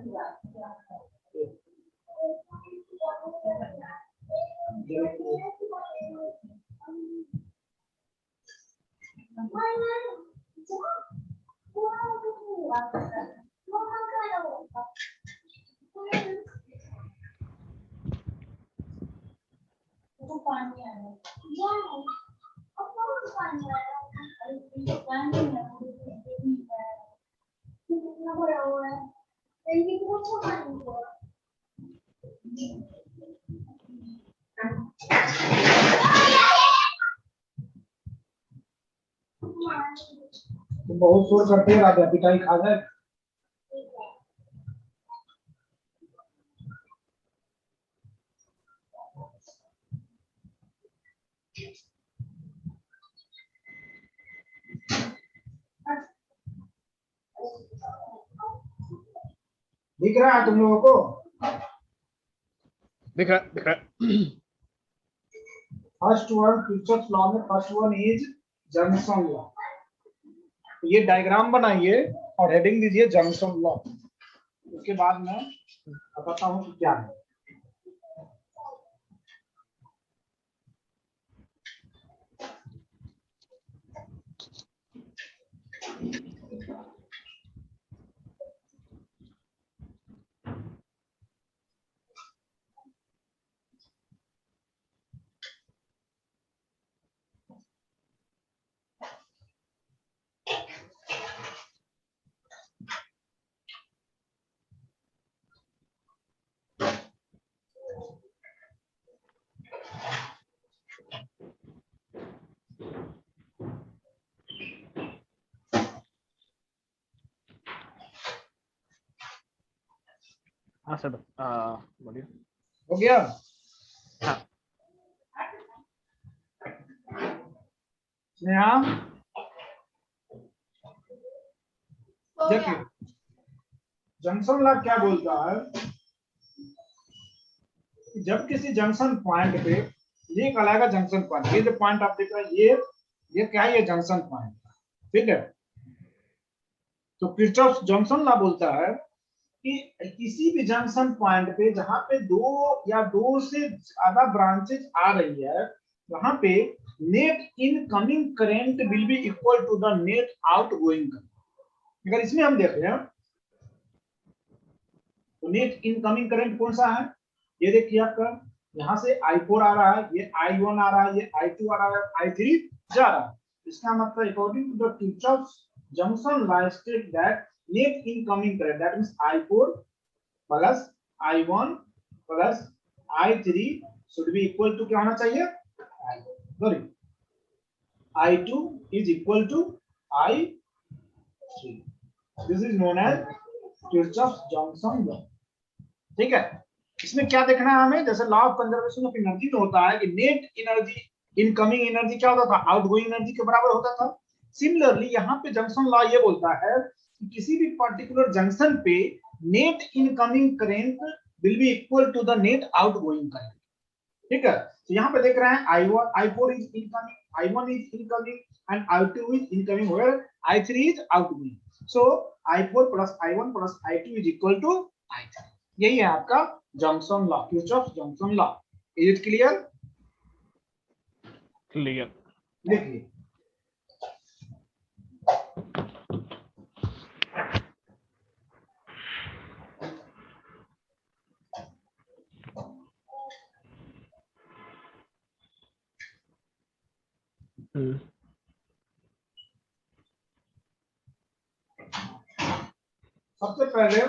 तो बहुत शोर करते हैं, राजा पिटाई खा जाए। दिख रहा है तुम लोगों को? दिख रहा। फर्स्ट वन किरचॉफ लॉ में first one is junction law. ये डायग्राम बनाइए और हेडिंग दीजिए जंक्शन लॉ। उसके बाद मैं बताता हूँ कि क्या है। हाँ सर, बोलिए। हो गया? हाँ। स्नेहा देखिए, जंक्शन लॉ क्या बोलता है? जब किसी जंक्शन पॉइंट पे, ये कहलाएगा जंक्शन पॉइंट। ये जो पॉइंट आप देख रहे हैं, ये क्या है? ये जंक्शन पॉइंट, ठीक है। तो किरचॉफ जंक्शन लॉ बोलता है कि किसी भी जंक्शन पॉइंट पे जहां पे दो या दो से ज्यादा ब्रांचेस आ रही है, वहां पे net incoming current will be equal to the net outgoing current. अगर इसमें हम देख रहे हैं तो नेट इनकमिंग करंट कौन सा है? ये देखिए, आपका यहां से I4 आ रहा है, ये I1 आ रहा है, ये I2 आ रहा है, I3 जा रहा है। इसका मतलब according to the Kirchhoff junction law state that net incoming current, that means I4 plus I1 plus I3 should be equal to क्या होना चाहिए? Sorry, I2 is equal to I3। This is known as Kirchhoff junction law, ठीक है। इसमें क्या देखना है हमें? जैसे law of conservation of energy में होता है कि नेट एनर्जी, इनकमिंग एनर्जी क्या होता था? आउटगोइंग एनर्जी के बराबर होता था। सिमिलरली यहाँ पे जंक्शन लॉ ये बोलता है कि किसी भी पर्टिकुलर जंक्शन पे net incoming current will be equal to the net outgoing current, ठीक है। तो यहाँ पे देख रहे हैं I1 I4 is incoming, I1 is incoming and I2 is incoming, where I3 is outgoing. So I4 plus I1 plus I2 is equal to I3। यही है आपका junction law, Kirchhoff junction law. Is it clear? Clear. देखिए, सबसे पहले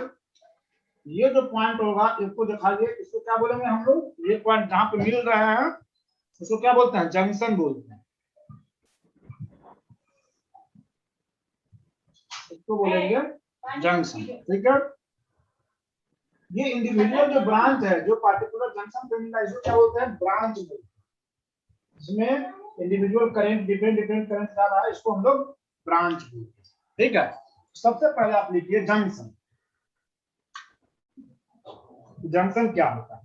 ये जो point होगा इसको दिखाइए। इसको क्या बोलेंगे हम लोग? ये पॉइंट जहां पे मिल रहे हैं उसको क्या बोलते हैं? जंक्शन बोलते हैं। इसको बोलेंगे जंक्शन, ठीक है। ये इंडिविजुअल जो ब्रांच है, जो पार्टिकुलर जंक्शन पे मिला, इसको क्या बोलते हैं? ब्रांच बोलते हैं। इसमें individual current, different different current जा रहा है, इसको हम लोग ब्रांच बोलते हैं, ठीक है। सबसे पहले आप लिखिए जंक्शन। जंक्शन क्या होता है?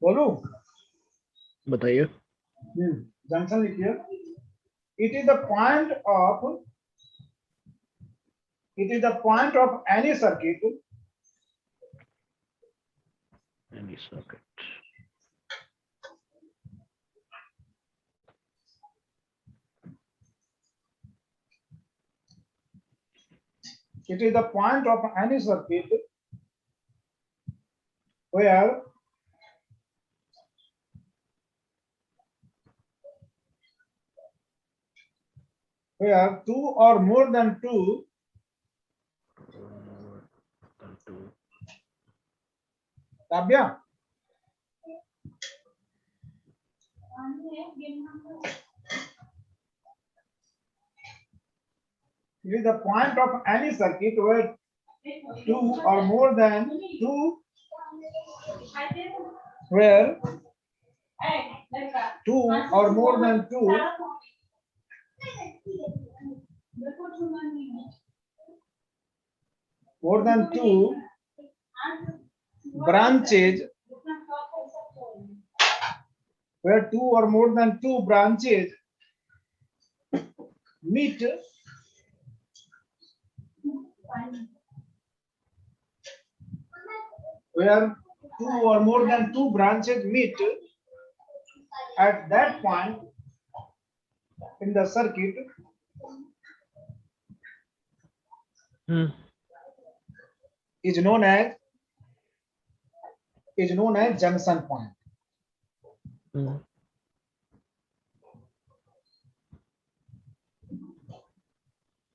बोलू? बताइए। जंक्शन लिखिए। It is the point of any circuit Any circuit. It is the point of any circuit where two or more than two Rabia? It is the point of any circuit where two or more than two where two or more than two branches where two or more than two branches meet where two or more than two branches meet at that point in the circuit is known as junction point.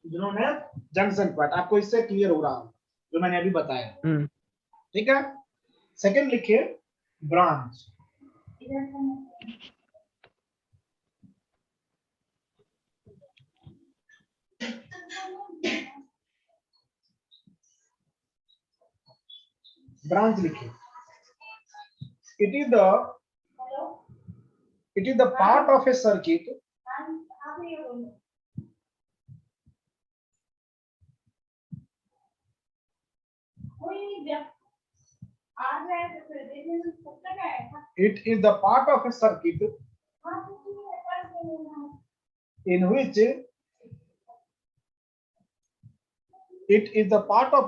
Is known as junction point. आपको इससे clear हो रहा है जो मैंने अभी बताया, ठीक है? सेकंड लिखिए ब्रांच। ब्रांच लिखिए। It is the part of a circuit It is the part of a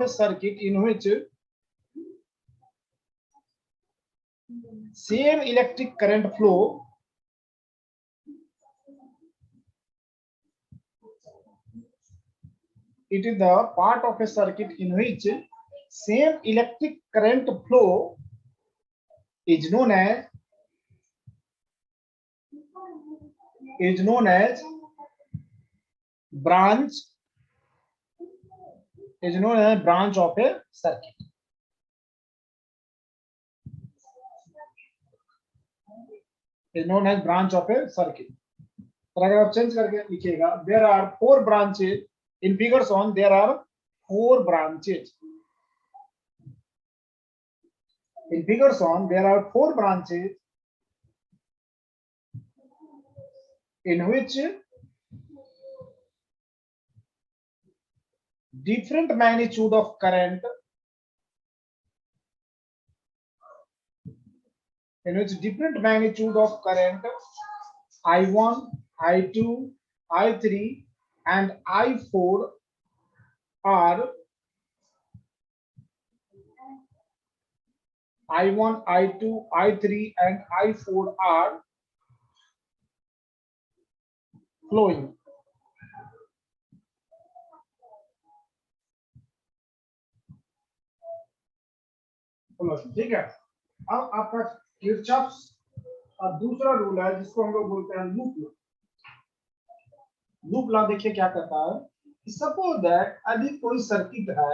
circuit in which same electric current flow it is the part of a circuit in which same electric current flow is known as branch of a circuit. Is known as branch of a circuit. तो अगर आप change करके लिखिएगा, there are four branches in figures on. There are four branches. In figures on, there are four branches in which different magnitude of current I1, I2, I3 and I4 are I1, I2, I3 and I4 are flowing. ठीक है? अब आपका Kirchhoff's दूसरा rule है जिसको हम लोग बोलते हैं लूप लॉ। लूप लॉ देखिए क्या कहता है, सपोज दैट यदि कोई सर्किट है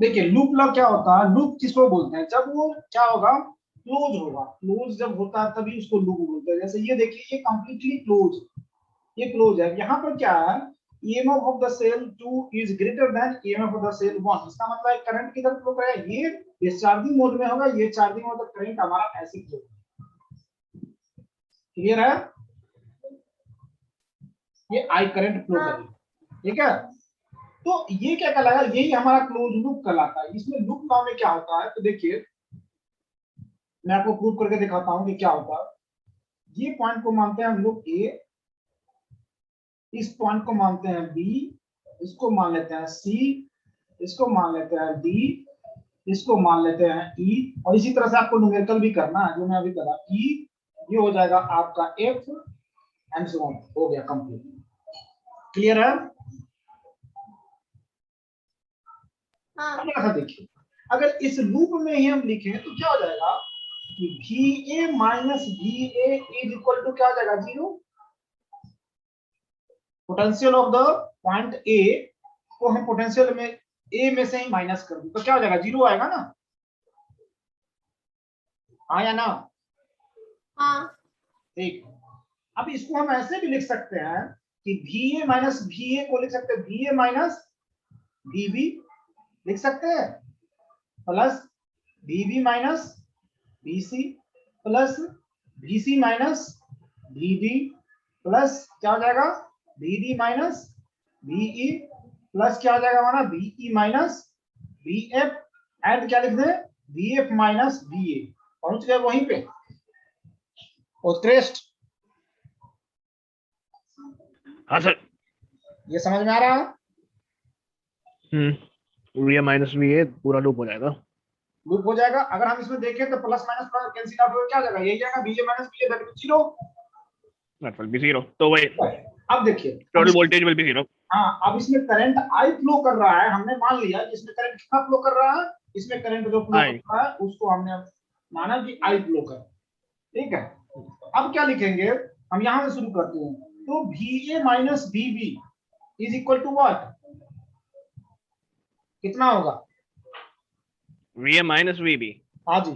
देखिए लूप लॉ क्या होता है, लूप किसको बोलते हैं, जब वो क्या होगा, क्लोज होगा, क्लोज जब होता है तभी उसको लूप बोलते हैं। जैसे ये देखिए ये कंप्लीटली क्लोज, ये क्लोज है, यहाँ पर क्या है, EMF of the cell 2 is greater than EMF of the cell 1, इसका मतलब है करंट किधर फ्लो करेगा, ये डिस्चार्जिंग मोड में होगा, ये चार्जिंग मोड, करंट हमारा ऐसे फ्लो, क्लियर है, ये आई करंट फ्लो करेगा, ठीक है। तो ये क्या कहलाएगा, यही हमारा क्लोज लूप कहलाता है। इसमें लूप लॉ में क्या होता है, तो देखिए मैं आपको प्रूव करके दिखाता हूं कि क्या होता है। ये पॉइंट को मानते हैं हम लोग ए, इस पॉइंट को मानते हैं बी, इसको मान लेते हैं सी, इसको मान लेते हैं डी, इसको मान लेते हैं ई, और इसी तरह से आपको न्यूमेरिकल भी करना है जो मैं अभी करा, ई, ये हो जाएगा आपका एफ एंड सो ऑन, हो गया कंप्लीट, क्लियर है। हाँ। देखिए अगर इस लूप में ही हम लिखें तो क्या हो जाएगा कि VA minus VA is equal to क्या हो जाएगा, 0। Potential of the point A को हम पोटेंशियल में ए में से ही माइनस कर दें तो क्या हो जाएगा, 0 आएगा ना, हाँ या ना, हाँ। ठीक। अब इसको हम ऐसे भी लिख सकते हैं कि VA माइनस VA को लिख सकते हैं VA माइनस VB लिख सकते हैं, plus VB minus VC plus VC minus VD plus क्या हो जाएगा VD माइनस VE प्लस क्या हो जाएगा हमारा VE माइनस VF एंड क्या लिख दें VF माइनस VA, पहुंच गए वहीं पे, उत्कृष्ट। हाँ सर। ये समझ में आ रहा है, VA माइनस VA पूरा लूप हो जाएगा, लूप हो जाएगा। अगर हम इसमें देखें तो plus minus plus cancel out हो क्या हो जाएगा, यही जाएगा VA minus VA that is 0, that will be 0, तो वही अब देखिए टोटल वोल्टेज विल बी 0। हाँ, अब इसमें करंट आई फ्लो कर रहा है, हमने मान लिया कि इसमें करंट कितना फ्लो कर रहा है, इसमें करंट जो फ्लो कर रहा है उसको हमने माना कि आई फ्लो कर, ठीक है। अब क्या लिखेंगे, हम यहां से शुरू करते हैं, तो VA minus VB is equal to what, कितना होगा, VA माइनस VB, हाँ जी,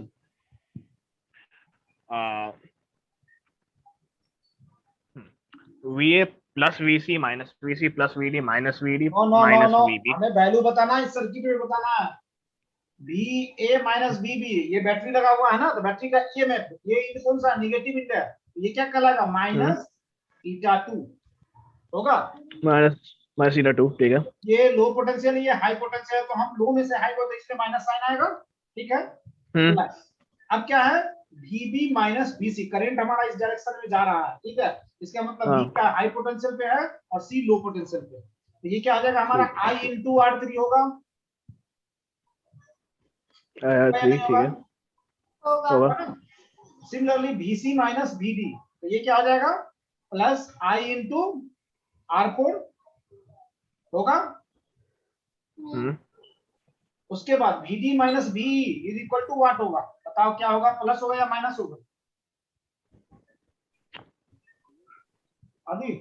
VA plus VC minus VC plus VD minus VD no no no minus no, VB। हमें वैल्यू बताना है, इस सर्किट में बताना है। VA माइनस VB, ये बैटरी लगा हुआ है ना, तो बैटरी का EMF, ये इंड कौन सा नेगेटिव इंड है, ये क्या कहलाएगा माइनस ईटा 2 होगा, माइनस ईटा 2, ठीक है। ये लो पोटेंशियल, ये हाई पोटेंशियल, तो हम लो में से हाई को, तो इसमें माइनस साइन आएगा, ठीक है। अब क्या है VB माइनस VC, करंट हमारा इस डायरेक्शन में जा रहा है, ठीक है, इसका मतलब V का हाई पोटेंशियल पे है और C लो पोटेंशियल पे, तो ये क्या हो जाएगा हमारा I इंटू R3 होगा, ठीक है, होगा। सिमिलरली VC माइनस VD, तो ये क्या हो जाएगा प्लस I इंटू R4 होगा, उसके बाद VD minus VE is equal to what होगा, बताओ क्या होगा, प्लस होगा या माइनस होगा, अभी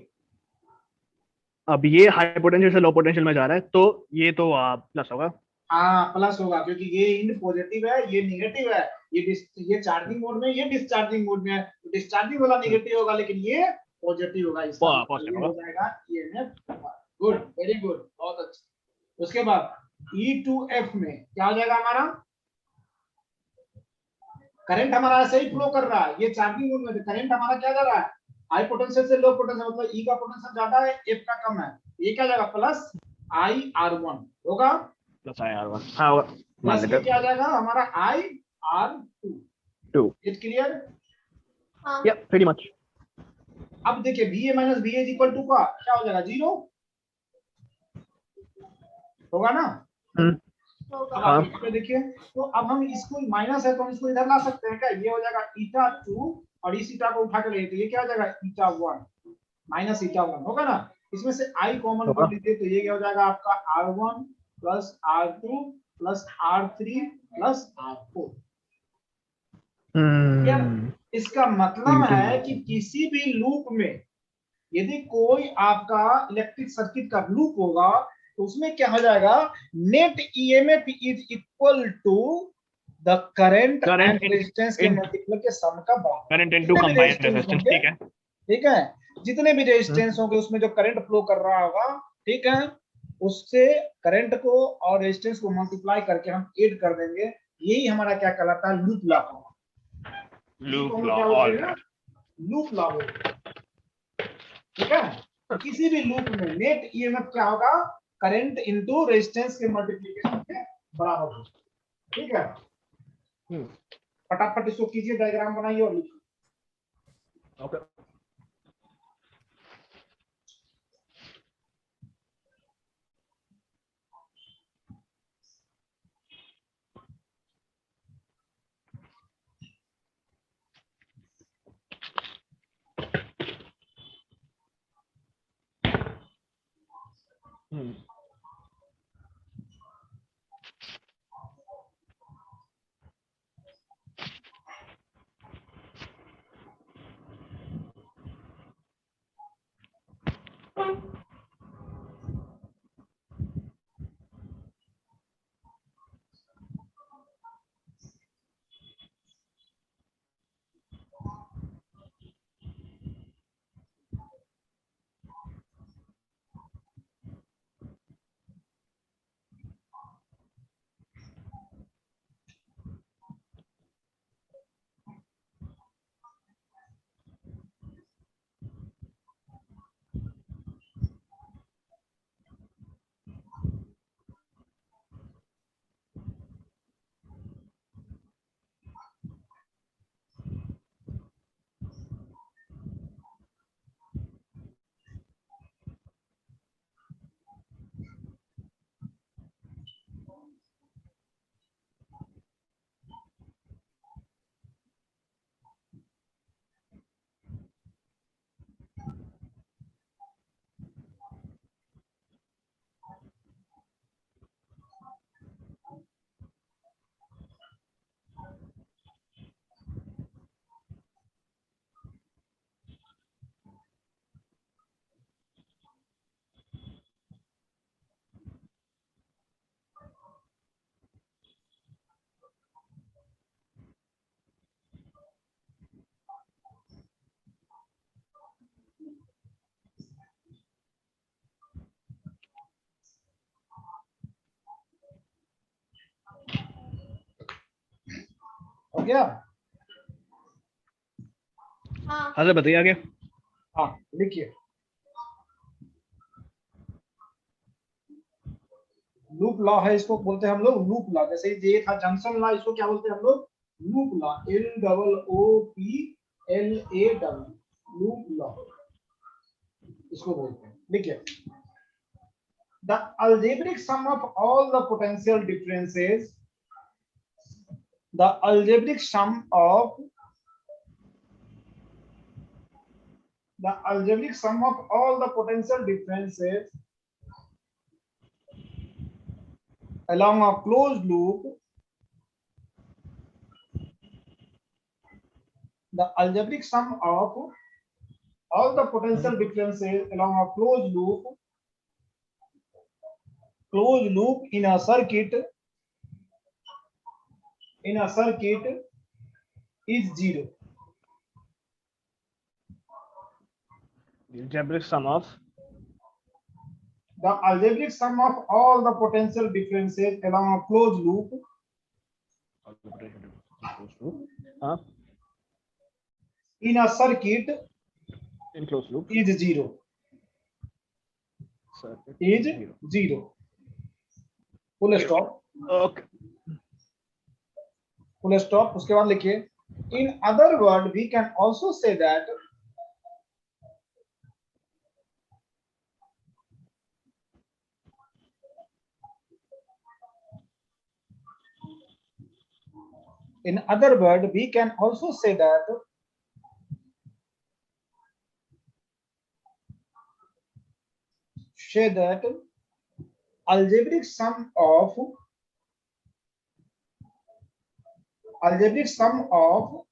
अब ये हाई पोटेंशियल से लो पोटेंशियल में जा रहा है तो ये तो प्लस होगा, हाँ प्लस होगा, क्योंकि ये इंड पॉजिटिव है, ये नेगेटिव है, ये चार्जिंग मोड में, ये डिस्चार्जिंग मोड में है, तो डिस्चार्जिंग वाला नेगेटिव होगा लेकिन ये पॉजिटिव होगा, इसका मतलब ये हो जाएगा EMF, गुड, वेरी गुड, बहुत अच्छा। उसके बाद E2F में क्या हो जाएगा हमारा, करंट हमारा ऐसे ही फ्लो कर रहा है, ये चार्जिंग मोड में, करंट हमारा क्या जा रहा है हाई पोटेंशियल से लो पोटेंशियल, मतलब E का पोटेंशियल ज्यादा है, F का कम है, ये क्या जाएगा प्लस IR1 होगा, प्लस IR1, हाँ होगा, प्लस ये क्या आ जाएगा हमारा IR2, इट क्लियर, या प्रीटी मच। अब देखिए VA minus VA is equal to का क्या हो जाएगा 0 होगा ना, अब आप इसमें देखिए, तो अब हम इसको माइनस है तो हम इसको इधर ला सकते हैं क्या, ये हो जाएगा ईटा 2 और इस ईटा को उठा के ले, तो ये क्या हो जाएगा ईटा 1 माइनस ईटा 1 होगा ना, इसमें से I कॉमन कर लीजिए, तो ये क्या हो जाएगा आपका R1 plus R2 plus R3 plus R4, इसका मतलब है कि किसी भी लूप में यदि कोई आपका इलेक्ट्रिक सर्किट का लूप होगा तो उसमें क्या हो जाएगा, net EMF is equal to the current Current and resistance के in- मल्टीपल के सम का बराबर। करंट इनटू जितने भी कंबाइंड रेजिस्टेंस रेजिस्टेंस, होंगे, ठीक है। ठीक है, जितने भी रेजिस्टेंस होंगे उसमें जो करंट फ्लो कर रहा होगा, ठीक है, उससे करंट को और रेजिस्टेंस को मल्टीप्लाई करके हम ऐड कर देंगे, यही हमारा क्या कहलाता है, loop law. Loop law, alright. Loop law, ठीक है। तो किसी भी लूप में नेट ईएमएफ क्या होगा, करंट इनटू रेजिस्टेंस के मल्टीप्लिकेशन के बराबर होगा, ठीक है। फटाफट इसको कीजिए, डायग्राम बनाइए और लिखिए। ओके। हो गया? हाँ हाँ सर, बताइए आगे। हाँ लिखिए। लूप लॉ है, इसको बोलते हैं हम लोग लूप लॉ। जैसे ये था जंक्शन लॉ, इसको क्या बोलते हैं हम लोग, loop law, LOOPLAW, loop law इसको बोलते हैं। देखिए, the algebraic sum of all the potential differences, the algebraic sum of all the potential differences along a closed loop, the algebraic sum of all the potential differences along a closed loop in a circuit is zero. Algebraic sum of The algebraic sum of all the potential differences along a closed loop हाँ, in a circuit in closed loop is zero. circuit Is zero. zero. Full stop. Okay. Full stop. उसके बाद लिखिए, in other word we can also say that algebraic sum of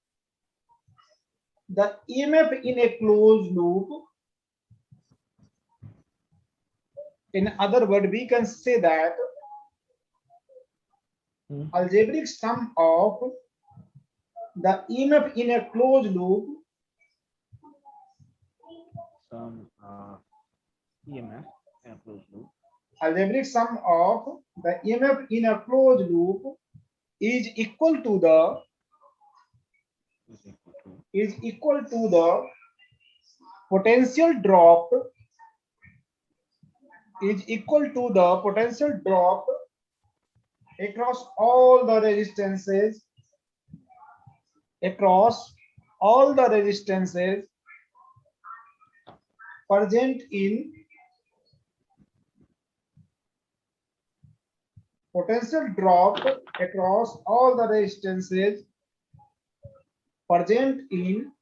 the EMF in a closed loop In other word, we can say that algebraic sum of the EMF in a closed loop Some EMF in a closed loop algebraic sum of the EMF in a closed loop is equal to the potential drop across all the resistances present in potential drop across all the resistances present in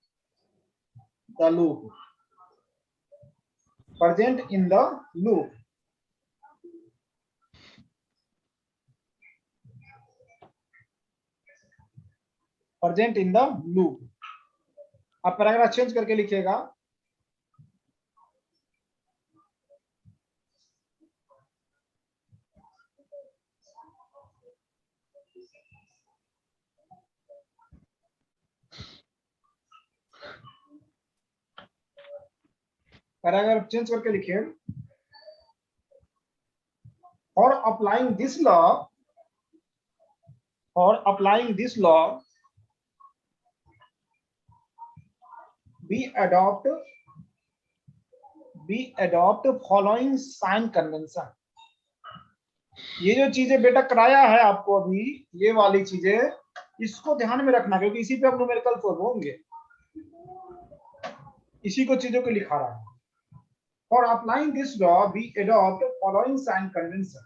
the loop. Present in the loop. Present in the loop. अब paragraph change करके लिखिएगा paragraph change करके लिखिए और applying this law we adopt following sign convention. ये जो चीजें बेटा कराया है आपको अभी, ये वाली चीजें इसको ध्यान में रखना, क्योंकि इसी पे आप न्यूमेरिकल सॉल्व होंगे, इसी को चीजों को लिखा रहा है. For applying this law, we adopt following sign convention.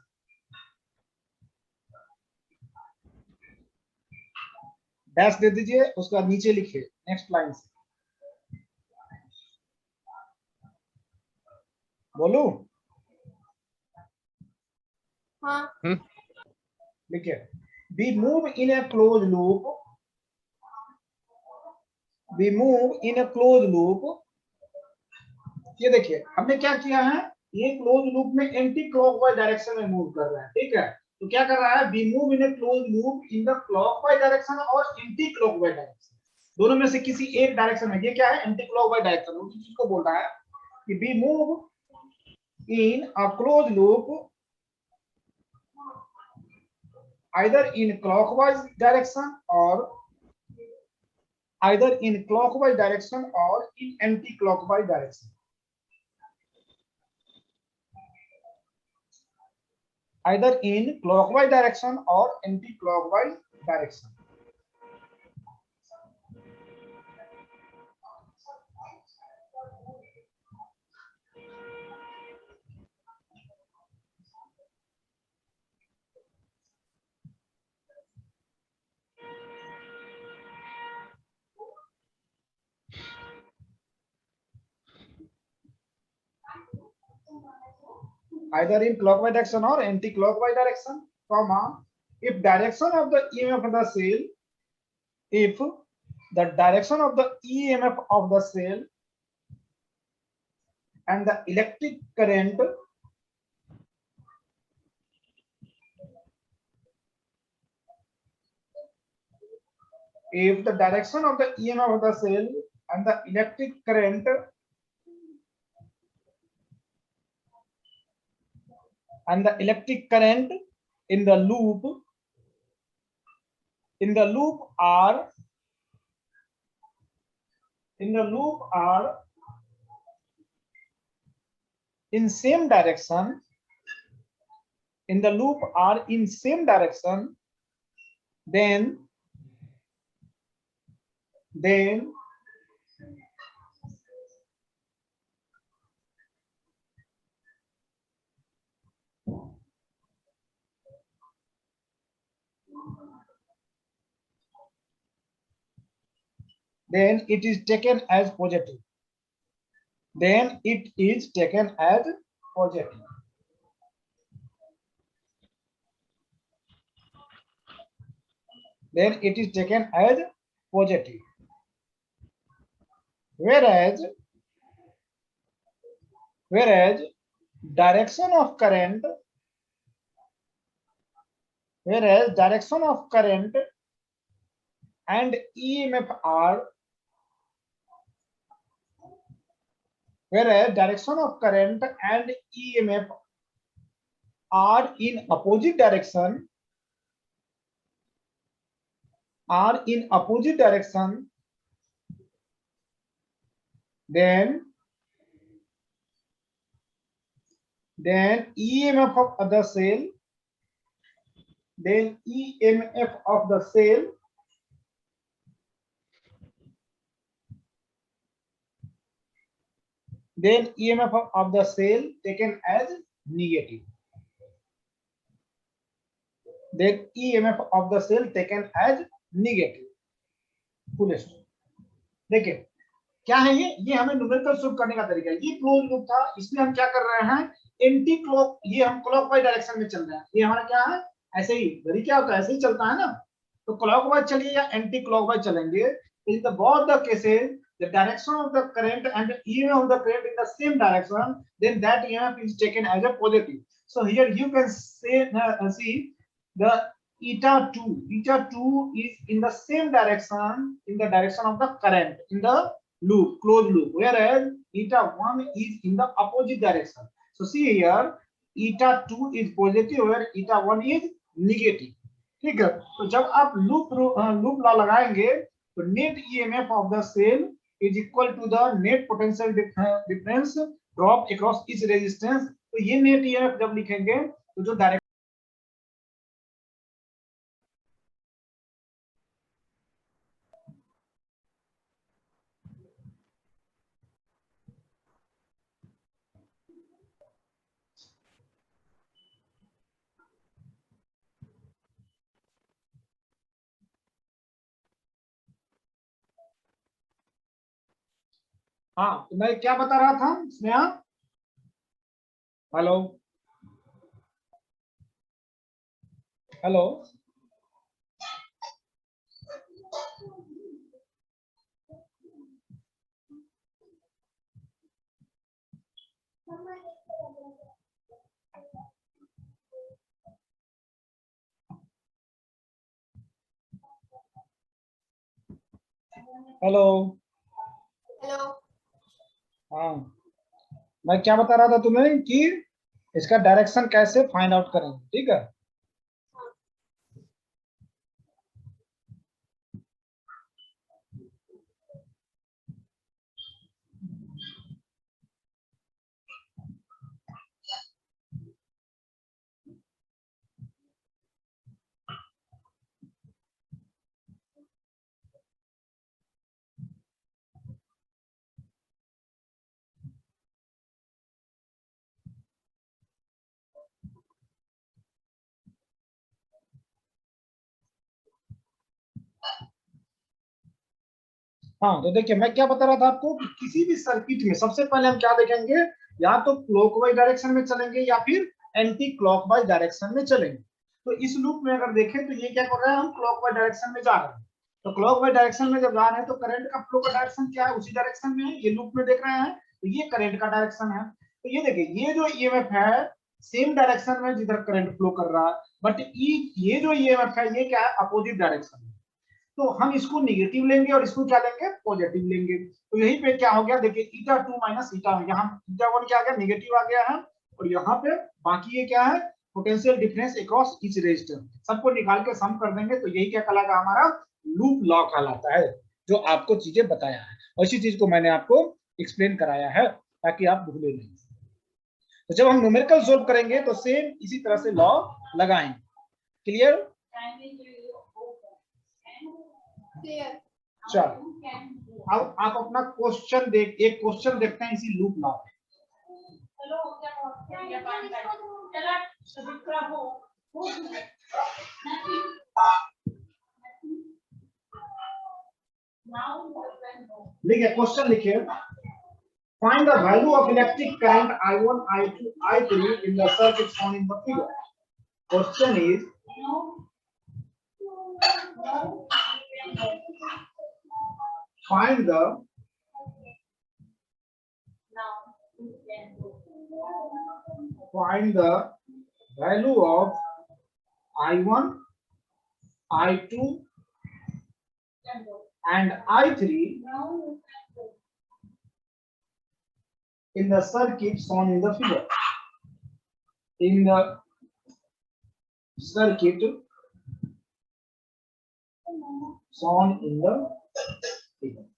Dash दे दीजिए, उसका नीचे लिखिए नेक्स्ट लाइन से. बोलू? हाँ. लिखिए. We move in a closed loop. ये देखिए हमने क्या किया है, ये क्लोज लूप में एंटी क्लॉकवाइज डायरेक्शन में मूव कर रहा है. ठीक है, तो क्या कर रहा है, we move in a close loop in the clockwise direction और एंटी क्लॉकवाइज डायरेक्शन, दोनों में से किसी एक डायरेक्शन में. ये क्या है, एंटी क्लॉकवाइज डायरेक्शन. उसी चीज को बोल रहा है कि we move in a close loop either in clockwise direction और in anti-clockwise direction. Either in clockwise direction or anti-clockwise direction. Either in clockwise direction or anti-clockwise direction, comma, if direction of the EMF of the cell, if the direction of the EMF of the cell and the electric current if the direction of the EMF of the cell and the electric current in the loop are in same direction, then it is taken as positive. Then it is taken as positive. Then it is taken as positive. Whereas direction of current, whereas direction of current and EMF are, whereas direction of current and EMF are in opposite direction, then EMF of the cell, then EMF of the cell taken as negative. Then EMF of the cell taken as negative. Full stop. देखिए क्या है ये हमें numerical solve करने का तरीका है. ये क्लोज लूप था, इसमें हम क्या कर रहे हैं, एंटी क्लॉक, ये हम क्लॉकवाइज डायरेक्शन में चल रहे हैं. ये हमारा क्या है, ऐसे ही घड़ी क्या होता है, ऐसे ही चलता है ना. तो क्लॉकवाइज चलिए या एंटी क्लॉकवाइज चलेंगे. In the both the cases the direction of the current and the EMF of the current in the same direction, then that EMF is taken as a positive. So here you can say see the eta 2 is in the same direction, in the direction of the current in the loop, closed loop, whereas eta 1 is in the opposite direction. So see here eta 2 is positive where eta 1 is negative. ठीक है. तो जब आप loop law लगाएंगे तो net EMF of the cell is equal to the net potential difference drop across each resistance. तो ये net EMF जब लिखेंगे तो जो डायरेक्ट हाँ, तो मैं क्या बता रहा था Sneha. Hello hello hello hello. हाँ, मैं क्या बता रहा था तुम्हें कि इसका डायरेक्शन कैसे फाइंड आउट करेंगे. ठीक है. हाँ, तो देखिए मैं क्या बता रहा था आपको कि किसी भी सर्किट में सबसे पहले हम क्या देखेंगे, या तो क्लॉकवाइज डायरेक्शन में चलेंगे या फिर एंटी क्लॉकवाइज डायरेक्शन में चलेंगे. तो इस लूप में अगर देखें तो ये क्या कर रहा है, हम क्लॉकवाइज डायरेक्शन में जा रहे हैं. तो क्लॉकवाइज डायरेक्शन में जब जा रहे हैं तो करंट का फ्लो का डायरेक्शन क्या है, उसी डायरेक्शन में है. ये लूप में देख रहे हैं तो ये करंट का डायरेक्शन है. तो ये देखिए ये जो ईएमएफ है सेम डायरेक्शन में जिधर करंट फ्लो कर रहा है, बट ये जो ईएमएफ है ये क्या है, अपोजिट डायरेक्शन में. तो हम इसको नेगेटिव लेंगे और इसको क्या लेंगे, पॉजिटिव लेंगे. तो यहीं पे क्या हो गया, देखिए ईटा 2 माइनस ईटा, यहाँ ईटा 1 क्या आ गया, नेगेटिव आ गया है. और यहाँ पे बाकी ये क्या है, potential difference across each resistance. सबको निकाल के सम कर देंगे तो यही क्या कहलाता है, हमारा लूप लॉ कहलाता है, जो आपको चीजें बताया है. और इसी चीज को मैंने आपको एक्सप्लेन कराया है ताकि आप भूले नहीं. तो जब हम न्यूमेरिकल सोल्व करेंगे तो सेम इसी तरह से लॉ लगाएंगे. क्लियर. चलो अब आप अपना क्वेश्चन एक क्वेश्चन देखते हैं इसी लूप लॉ में. लिखिए क्वेश्चन लिखिए. Find the value of electric current I1, I2, I3 in the circuit shown in the figure. Question is find the find the value of I1, I2 and I3 in the circuit shown in the figure. In the circuit shown in the figure.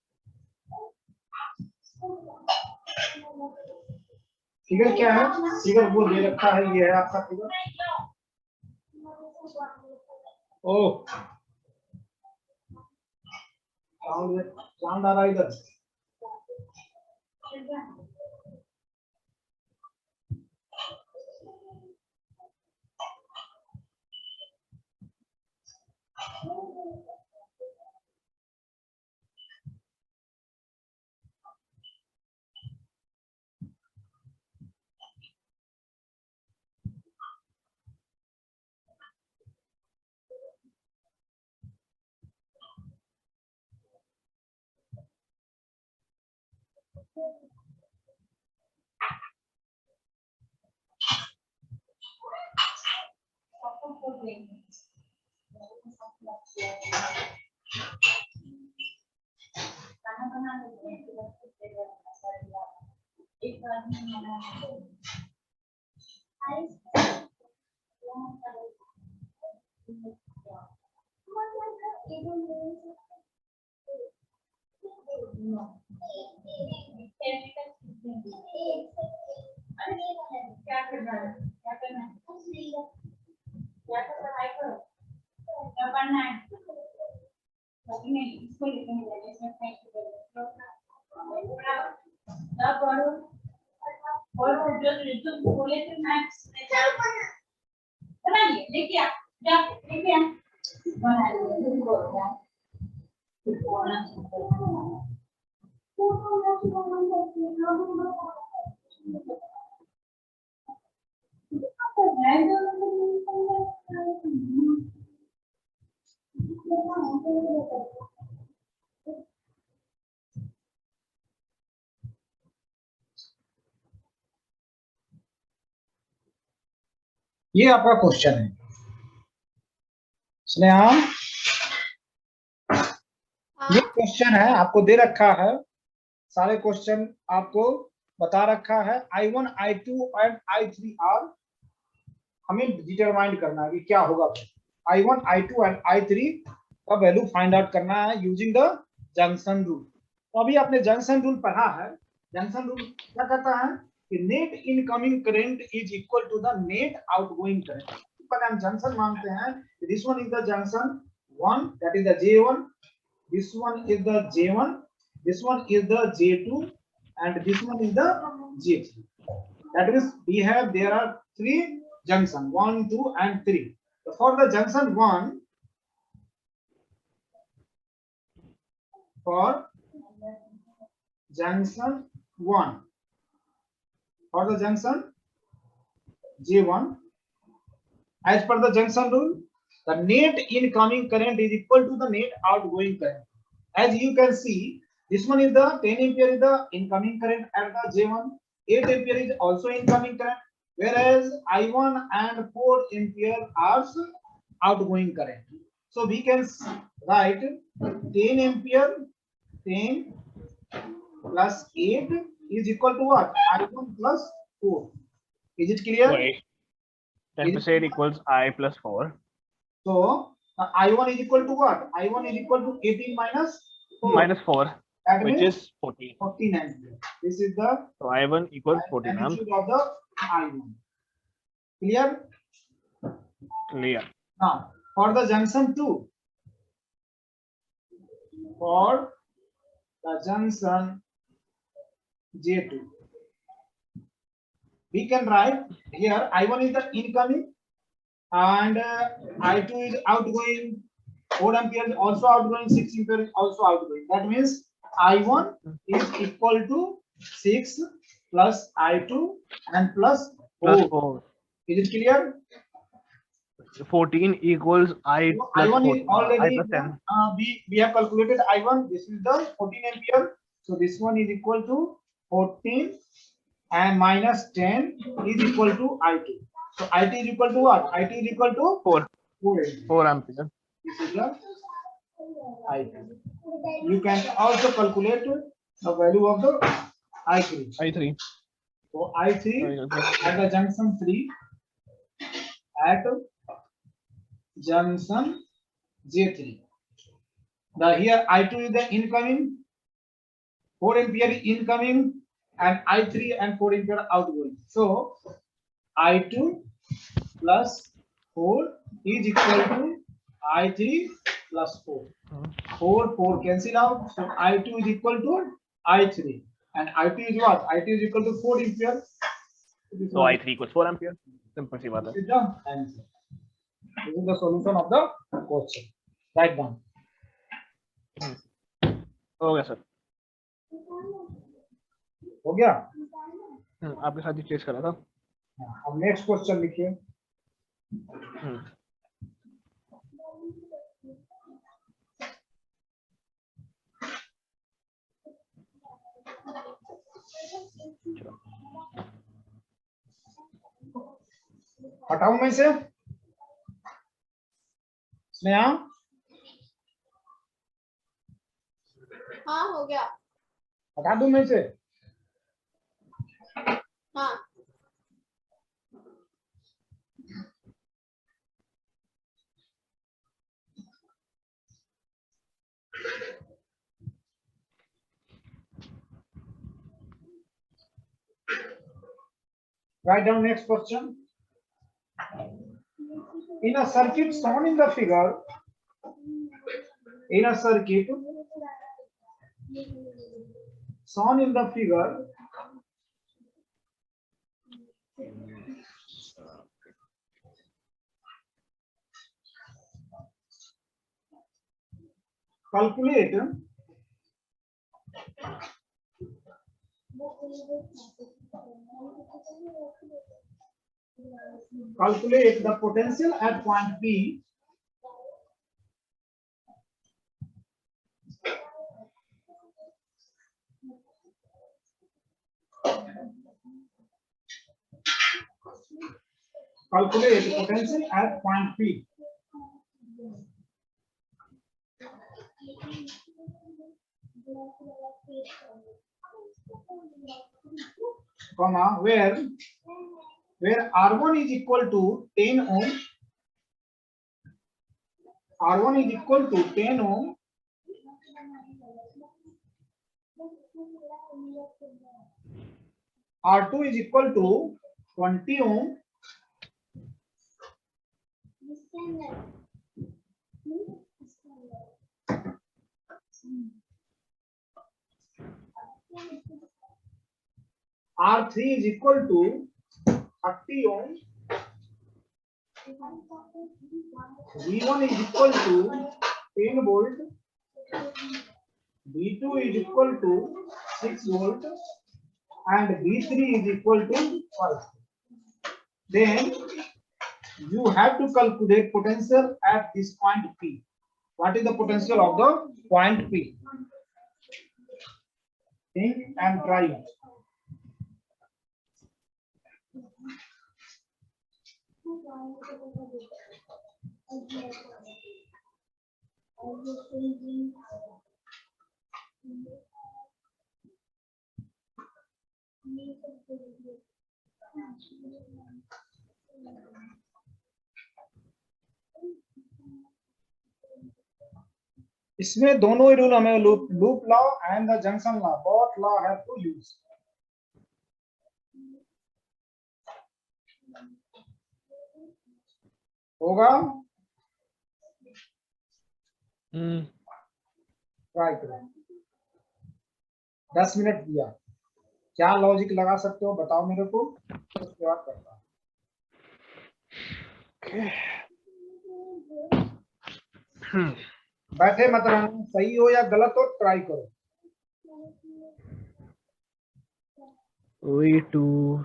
Figure क्या है? Figure वो दे रखा है, ये है आपका figure. ओह, sound आ रहा है इधर। क्या करना है? क्या करना है? क्या पढ़ाई करो? क्या पढ़ना है? इसको लिखने लगे, इसमें ना पढ़ो और जो बोले थे मैथ्स बना लिए, लेके आ, जा लेके आ, बना लिए, बोल रहा ये आपका क्वेश्चन है। स्नेहा, ये क्वेश्चन है, आपको दे रखा है, सारे क्वेश्चन आपको बता रखा है। I1, I2 and I3 are हमें डिटरमाइन करना है कि क्या होगा। I1, I2 एंड I3 का वैल्यू फाइंड आउट करना है यूजिंग द जंक्शन रूल। तो अभी आपने जंक्शन रूल पढ़ा है। जंक्शन रूल क्या कहता है कि net incoming current is equal to the net outgoing current. पहले हम जंक्शन मानते हैं, this one is the junction 1, that is the J1, this one is the J1, this one is the J2 and this one is the J3. That means we have, there are 3 junction, 1, 2 and 3. So for the junction 1, for junction 1, for the junction J1, as per the junction rule, the net incoming current is equal to the net outgoing current. As you can see, this one is the 10 ampere is the incoming current at the J1, 8 ampere is also incoming current, whereas I1 and 4 ampere are outgoing current. So we can write 10 ampere, 10 plus 8 is equal to what? I1 plus 4. Is it clear? Wait. 10% equals I plus 4. So I1 is equal to what? I1 is equal to 18 minus 4. Minus 4, That which means is 14. 14 ampere. This is the So I1 equals 14 magnitude of the I1. Clear? Clear. Now for the junction 2, for the junction J2, we can write here I1 is the incoming and I2 is outgoing, 4 ampere is also outgoing, 6 ampere is also outgoing. That means I1 is equal to 6 plus I2 and plus 4. Plus 4. Is it clear? 14 equals I So plus I1 4. is already I plus 10. we have calculated I1. This is the 14 ampere. So this one is equal to 14 and minus 10 is equal to I2. So IT is equal to what? IT is equal to 4 4 ampere. This is the I2. You can also calculate the value of the I3. I3. So I3 at the junction 3 at junction J3. The here I2 is the incoming, 4 ampere incoming, and I3 and 4 ampere outgoing. So I2 plus 4 is equal to I3 plus 4. 4 cancel out. So I2 is equal to I3, and I2 is what? I2 is equal to 4 ampere. So I3 equals 4 ampere. Simple सी बात है. This is the answer. This is the solution of the question. Write down. हो गया sir. हो गया? आपके साथ ही chess करा था. अब नेक्स्ट क्वेश्चन लिखिए. हटाऊं मैं से? स्नेहा? हाँ हो गया. हटा दूं मैं से? हाँ. Write down next question. In a circuit shown in the figure, calculate the potential at point P comma where R1 is equal to 10 ohm, R1 is equal to 10 ohm, R2 is equal to 20 ohm, R3 is equal to 30 ohm, V1 is equal to 10 volt, V2 is equal to 6 volt, and V3 is equal to 5. Then you have to calculate potential at this point P. What is the potential of the point P? Think and try it. इसमें दोनों ही rule हमें loop law and the junction law, both law have to use. होगा? Try करो. 10 minute दिया. क्या logic लगा सकते हो बताओ मेरे को, उसके बाद करता हूं. बैठे मत रहना, सही हो या गलत हो ट्राई करो. way to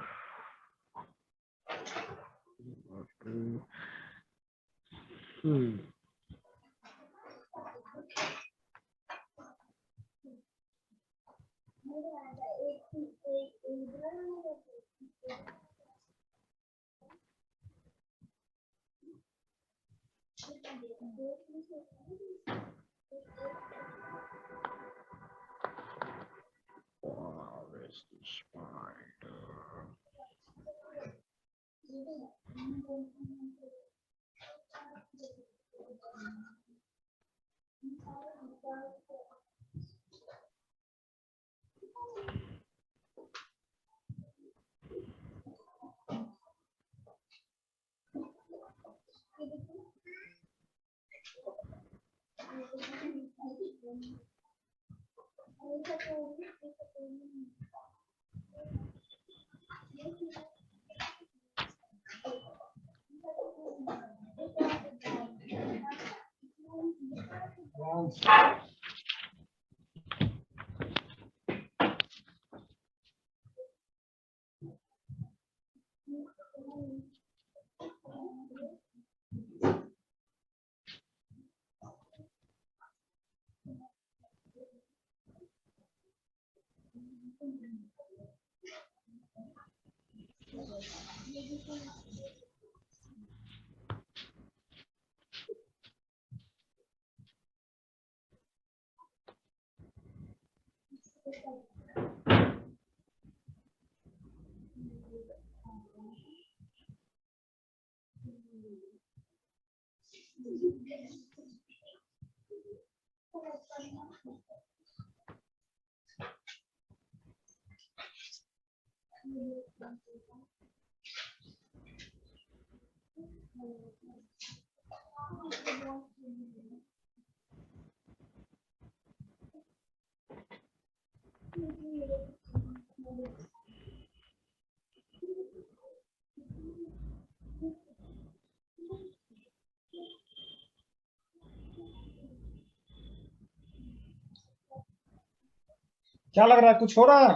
क्या लग रहा है, कुछ हो रहा है?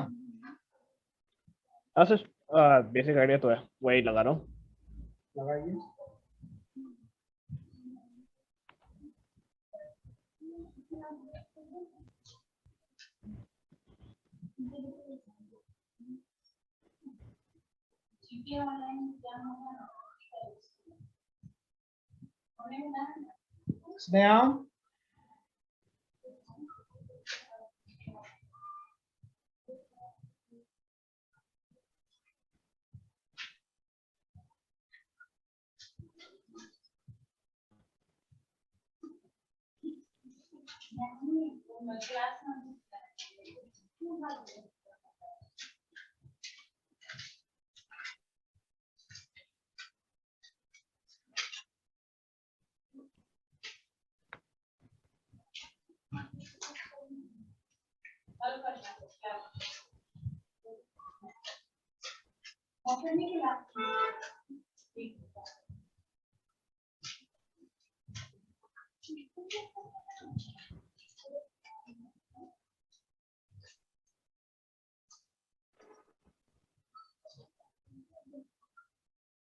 अच्छा, बेसिक आइडिया तो है, वही लगा रहा हूँ। लगाइए। स्नेहा,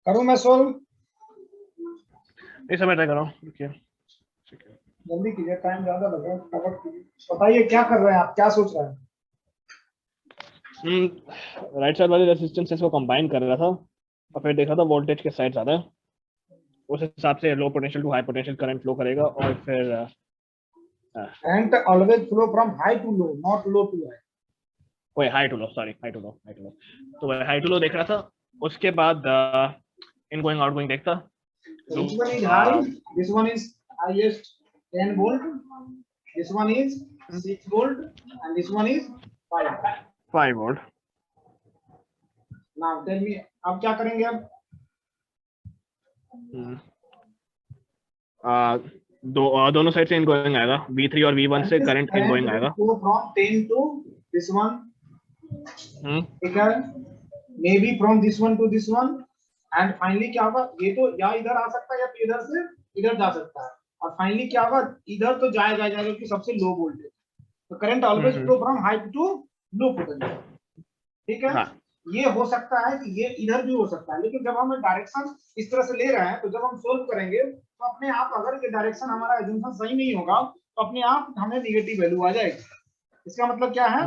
करूं मैं सोल्व? नहीं, समय ट्राई कर रहा हूँ, रुकिए। जल्दी कीजिए, टाइम ज्यादा लग रहा है, फटाफट कीजिए। बताइए क्या कर रहे हैं आप, क्या सोच रहे हैं? राइट साइड वाले रेजिस्टेंसेस को कंबाइन कर रहा था और फिर देखा था वोल्टेज के साइड ज्यादा है, उस हिसाब से low potential to high potential current flow करेगा और फिर current always flow from high to low, not low to high. वही high to low, sorry high to low, तो वही हाई टू लो देख रहा था। उसके बाद इनगोइंग आउटगोइंग देखता। Which one is high? This one is highest 10 volt. This one is 6 volt, and this one is 5 volt. Now tell me, अब क्या करेंगे अब? दोनों साइड से इनगोइंग आएगा, V3 और V1 से करंट इनगोइंग आएगा। Go from 10 to this one. ठीक है, maybe from this one to this one, and finally क्या होगा? ये तो या इधर आ सकता है या फिर इधर से इधर जा सकता है, और फाइनली क्या होगा? इधर तो जाएगा क्योंकि सबसे लो वोल्टेज, तो current always flow from high to low potential. ठीक है, ये हो सकता है कि ये इधर भी हो सकता है, लेकिन जब हम डायरेक्शन इस तरह से ले रहे हैं तो जब हम सोल्व करेंगे तो अपने आप, अगर ये डायरेक्शन हमारा एजम्पशन सही नहीं होगा तो अपने आप हमें नेगेटिव वैल्यू आ जाएगी। इसका मतलब क्या है?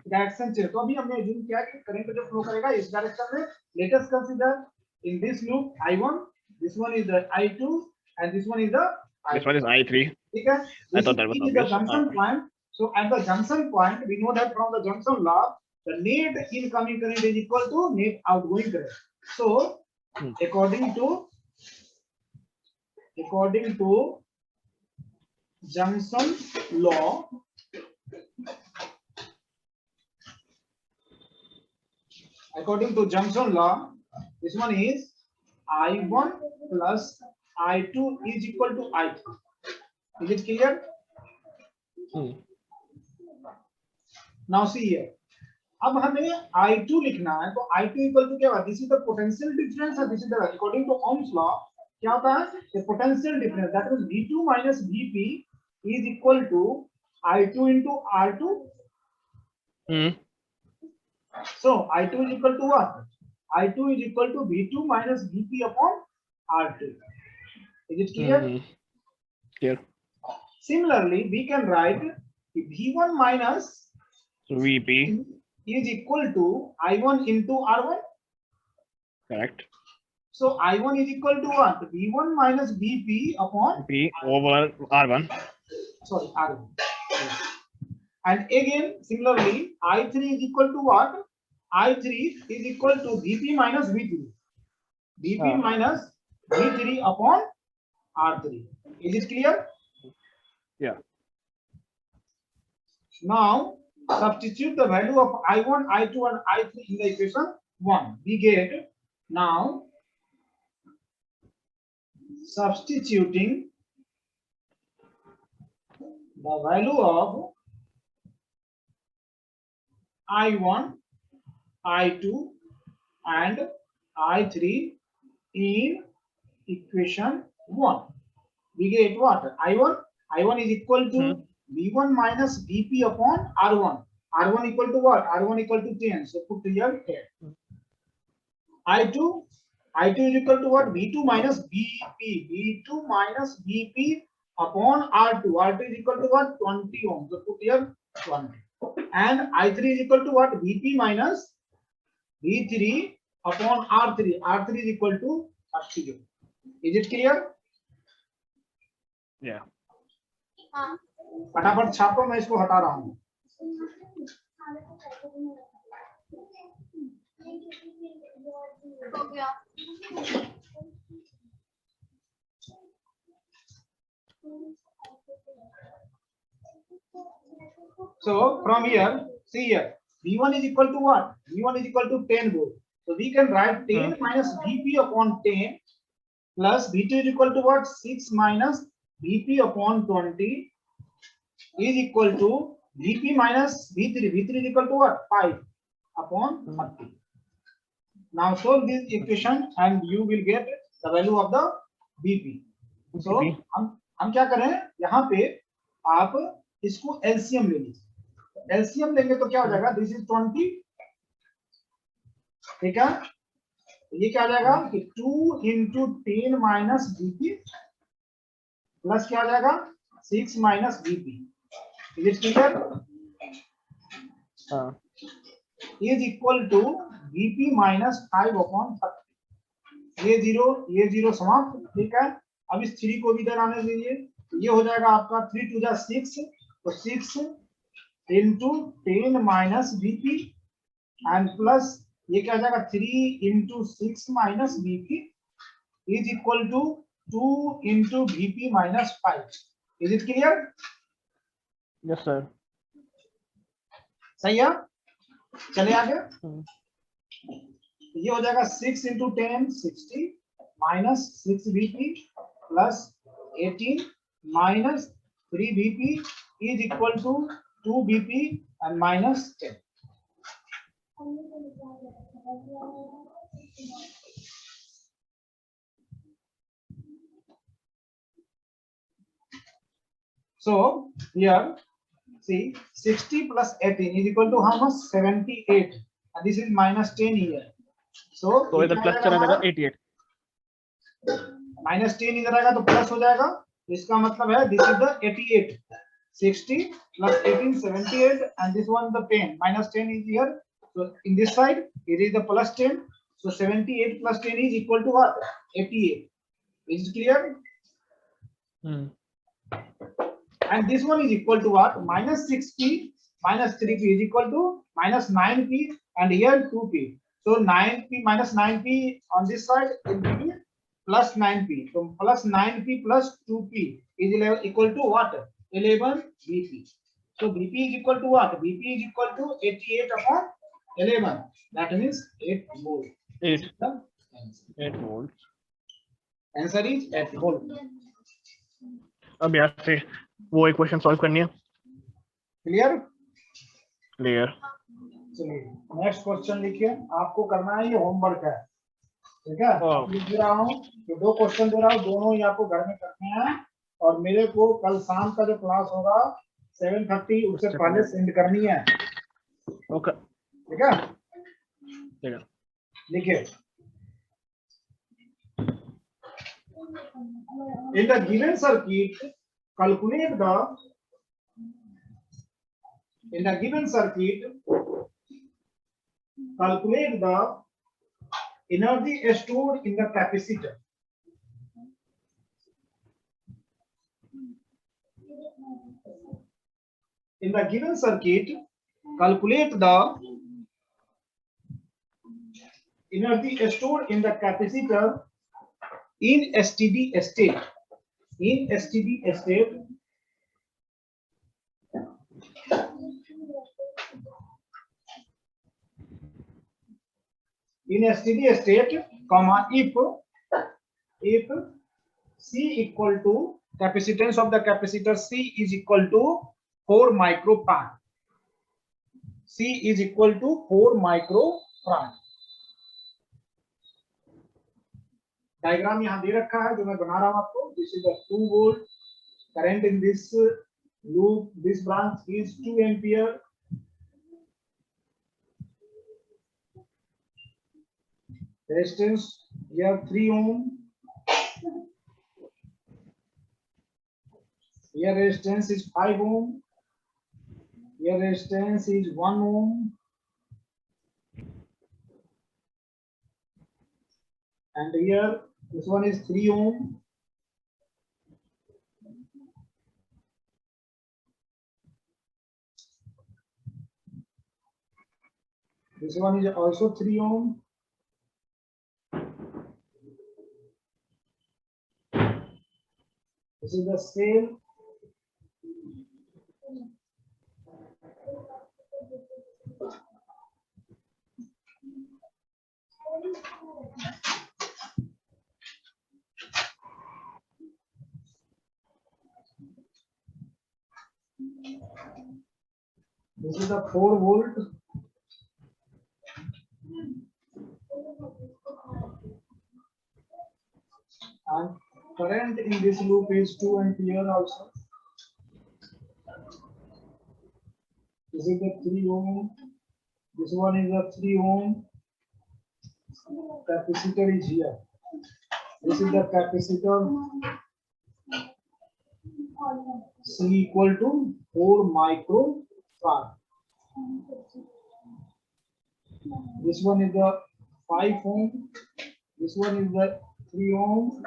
Direction change. तो अभी हमने एज्यूम किया कि करंट जो फ्लो करेगा इस डायरेक्शन में। Let us consider in this loop I1, this one is the I2 and this one is the This one is I3. ठीक है? I thought that was This is the obvious. junction point. So at the junction point, we know that from the junction law, the net incoming current is equal to net outgoing current. So according to junction law, this one is I1 plus I2 is equal to I3. Is it clear? Now see here. अब हमें I2 लिखना है, तो I2 equal to क्या होगा? This is the potential difference और this is the, according to Ohm's law क्या होता है? The potential difference, that means V2 minus VP is equal to I2 into R2. So I2 is equal to what? I2 is equal to V2 minus VP upon R2. Is it clear? Clear. Similarly, we can write V1 minus VP is equal to I1 into R1. correct. So I1 is equal to what? V1 minus VP upon P over R1. sorry R1. And again, similarly, I3 is equal to what? I3 is equal to VP minus V3. VP minus V3 upon R3. Is it clear? Yeah. Now substitute the value of I1, I2 and I3 in the equation 1. We get now substituting the value of I1, I2 and I3 in equation 1. We get what? I1 is equal to V1 minus VP upon R1. R1 equal to what? R1 equal to 10. So put here 10. I2 is equal to what? V2 minus VP. V2 minus VP upon R2. R2 is equal to what? 20 ohm. So put here 20. And I3 is equal to what? VP minus V3 upon R3. R3 is equal to 30 ohm. Is it clear? Yeah. हाँ फटाफट छापो, मैं इसको हटा रहा हूँ. हो गया. So from here, see here, V1 is equal to what? V1 is equal to 10 volt. So we can write 10 minus VP upon 10 plus V2 is equal to what? 6 minus VP upon 20 is equal to VP minus V3. V3 is equal to what? 5 upon 30. Now solve this equation and you will get the value of the VP. So हम क्या करें? यहाँ पे आप इसको LCM ले लीजिए. LCM लेंगे तो क्या हो जाएगा? This is 20. ठीक है? ये क्या आ जाएगा कि 2 into 10 minus VP प्लस क्या आ जाएगा? 6 minus VP. Is it clear? Is equal to VP minus 5 upon 30. ये जीरो समाप्त. ठीक है? अब इस 3 को भी इधर आने दीजिए. ये हो जाएगा आपका 3 to the 6. तो 6 into 10 minus VP and plus ये क्या आ जाएगा? 3 into 6 minus VP is equal to 2 into VP minus 5. Is it clear? Yes sir. सही है? चले आगे. ये हो जाएगा 6 into 10 60 minus 6 VP plus 18 minus 3 VP is equal to 2 VP and minus 10. So here see 60 plus 18 is equal to how much? 78. And this is minus 10 here. So इधर plus चला जाएगा 88. minus 10 इधर आएगा तो प्लस हो जाएगा. इसका मतलब है this is the 88. 60 plus 18 78 and this one the 10 minus 10 is here. So in this side it is the plus 10. So 78 plus 10 is equal to what? 88. Is it clear? And this one is equal to what? Minus 6p minus 3p is equal to minus 9p, and here 2p. So 9p minus 9p on this side will be plus 9p. So plus 9p plus 2p is equal to what? 11 Bp. So Bp is equal to what? Bp is equal to 88 upon 11. That means 8 volt. 8 The 8 volts. answer is 8 volt. अब यहाँ से वो एक question solve करनी है. Clear? Clear. चलिए next question लिखिए. आपको करना है, ये होमवर्क है, ठीक है. लिख रहा हूँ तो 2 क्वेश्चन दे रहा हूँ, दोनों ही आपको घर में करने हैं, और मेरे को कल शाम का जो क्लास होगा 7:30 उससे पहले सेंड करनी है. ओके. ठीक है. ठीक है. लिखिए. In the given circuit, calculate the energy stored in the capacitor. In the given circuit, calculate the energy stored in the capacitor in STD state. In STD state, comma, if C equal to capacitance of the capacitor C is equal to 4 microfarad. C is equal to 4 microfarad. Diagram यहाँ दे रखा है जो मैं बना रहा हूँ आपको. This is the 2 volt current in this loop. This branch is 2 ampere. Resistance here 3 ohm. Here resistance is 5 ohm. Here resistance is 1 ohm. And here this one is 3 ohm. This one is also 3 ohm. This is the same. This is the 4 volt. And current in this loop is 2 ampere also. This is the 3 ohm. This one is the 3 ohm. Capacitor is here. This is the capacitor. C equal to 4 microfarad. This one is the 5 ohm. This one is the 3 ohm.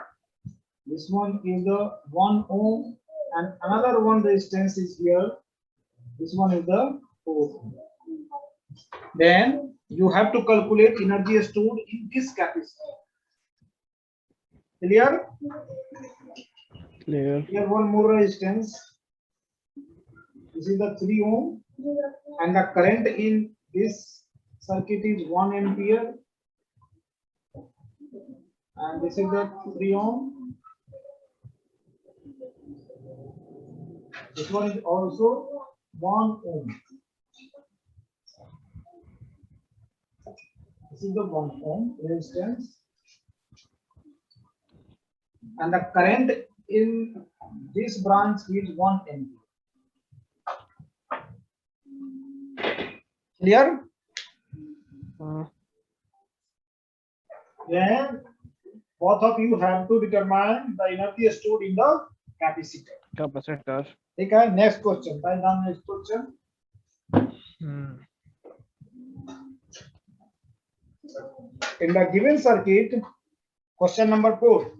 This one is the 1 ohm, and another one resistance is here. This one is the 4 ohm. Then you have to calculate energy stored in this capacitor. Clear? Clear. Here one more resistance. This is the 3 ohm, and the current in this circuit is 1 ampere, and this is the 3 ohm. This one is also 1 ohm. This is the 1 ohm resistance, and the current in this branch is 1 ampere. Clear? Then both of you have to determine the energy stored in the capacitor. Capacitor. ठीक है. Next question. Write down next question. In the given circuit, question number 4.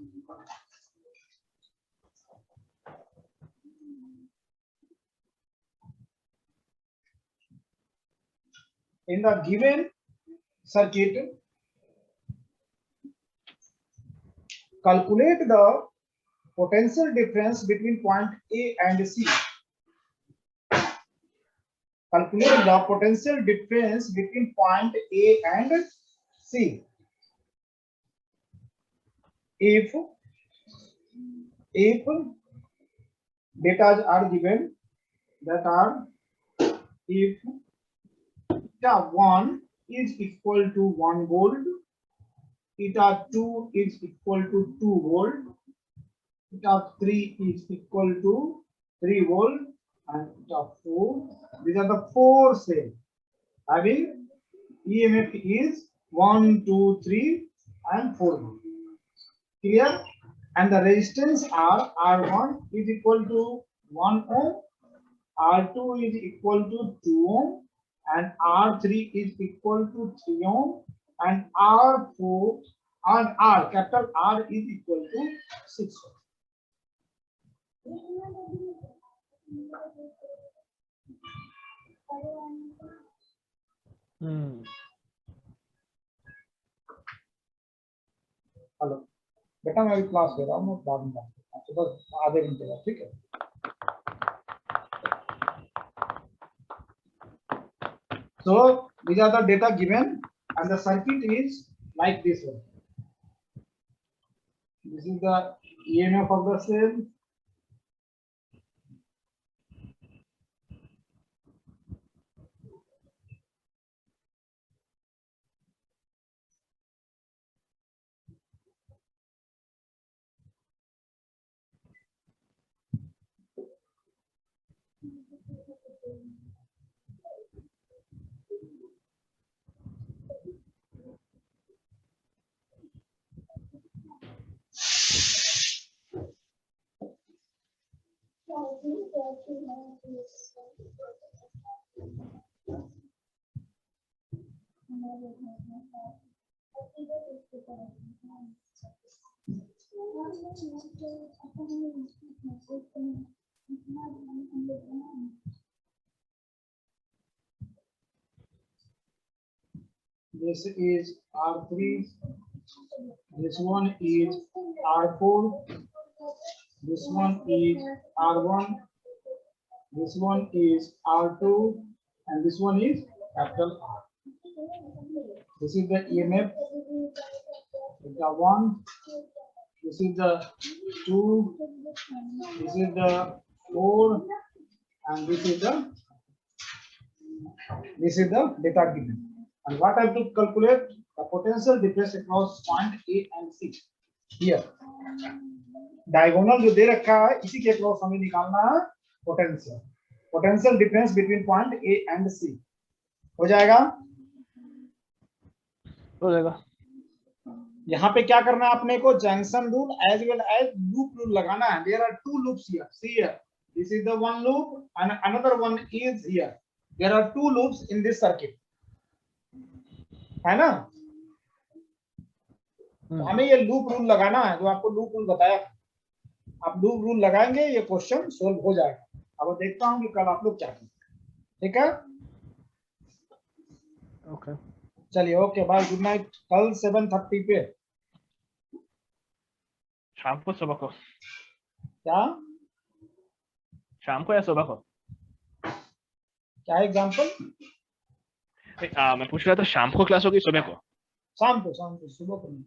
in the given circuit, calculate the potential difference between point A and C. Calculate the potential difference between point A and C. If data are given that are, if theta 1 is equal to 1 volt, theta 2 is equal to 2 volt, theta 3 is equal to 3 volt, and theta 4, these are the 4 cells having EMF is 1, 2, 3 and 4 volt. Clear? And the resistance are R1 is equal to 1 ohm, R2 is equal to 2 ohm, and R3 is equal to 3 ohm, and R4 and R, capital R is equal to 6 ohm. Hello बेटा, मैं अभी class ले रहा हूँ, मैं बाद में बात करता हूँ, बस आधे घंटे बाद, ठीक है? So these are the data given, and the circuit is like this one. This is the EMF of the cell. This is R3, this one is R4, this one is R1, this one is R2, and this one is capital R. This is the EMF, the 1, this is the 2, this is the 4, and this is the data given. And what I have to calculate? The potential difference across point A and C. Here, diagonal जो दे रखा है, इसी के across हमें निकालना है potential difference between point A and C. हो जाएगा? हो जाएगा। यहाँ पे क्या करना है अपने को? Junction rule as well as loop rule लगाना है. There are two loops here. See here. This is the one loop, and another one is here. There are two loops in this circuit. है ना? तो हमें ये loop rule लगाना है, जो आपको लूप रूल बताया। आप लूप रूल लगाएंगे, ये क्वेश्चन सोल्व हो जाएगा। अब देखता हूँ कि कल आप लोग क्या करेंगे, ठीक है? ओके, चलिए, ओके, बाय, गुड नाइट। कल 7:30 पे। शाम को सुबह को? क्या शाम को या सुबह को? क्या एग्जाम्पल? मैं पूछ रहा था शाम को क्लास होगी सुबह को? शाम को, सुबह को नहीं।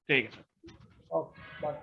ठीक है सर। Okay, bye.